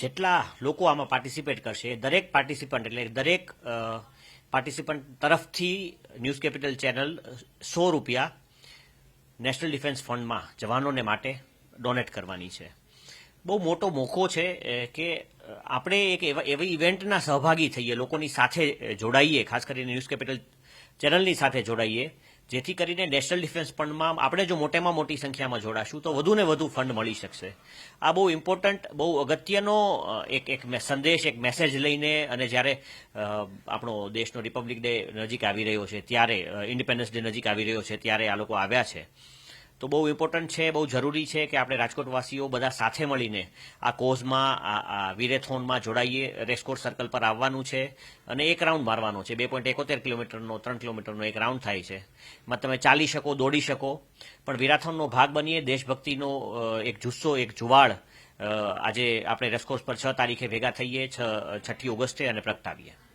જેટલા લોકો આમાં પાર્ટિસિપેટ કરશે દરેક પાર્ટિસિપન્ટ એટલે દરેક પાર્ટિસિપન્ટ તરફથી news capital channel ₹100 national defence ફંડમાં જવાનોને માટે ડોનેટ કરવાની છે. બહુ મોટો મોકો છે કે આપણે એક એવી ઇવેન્ટના સહભાગી થઈએ, લોકોની સાથે જોડાઈએ, ખાસ કરીને ન્યૂઝ કેપિટલ ચેનલની સાથે જોડાઈએ, જેથી કરીને નેશનલ ડિફેન્સ ફંડમાં આપણે જો મોટેમાં મોટી સંખ્યામાં જોડાશું તો વધુને વધુ ફંડ મળી શકશે. આ બહુ ઇમ્પોર્ટન્ટ, બહુ અગત્યનો એક સંદેશ, એક મેસેજ લઈને, અને જ્યારે આપણો દેશનો રિપબ્લિક ડે નજીક આવી રહ્યો છે ત્યારે, ઇન્ડિપેન્ડન્સ ડે નજીક આવી રહ્યો છે ત્યારે આ લોકો આવ્યા છે. તો બહુ ઇમ્પોર્ટન્ટ છે, બહુ જરૂરી છે કે આપણે રાજકોટવાસીઓ બધા સાથે મળીને આ કોઝમાં, આ વિરેથોનમાં જોડાઈએ. રેસકોર્સ સર્કલ પર આવવાનું છે અને એક રાઉન્ડ મારવાનો છે. 2.71 કિલોમીટરનો, 3 કિલોમીટરનો એક રાઉન્ડ થાય છે. એમાં તમે ચાલી શકો, દોડી શકો, પણ વિરાથોનનો ભાગ બનીએ. દેશભક્તિનો એક જુસ્સો, એક જુવાળ આજે આપણે રેસકોર્સ પર 6 તારીખે ભેગા થઈએ, 6ઠી ઓગસ્ટે, અને પ્રગટાવીએ.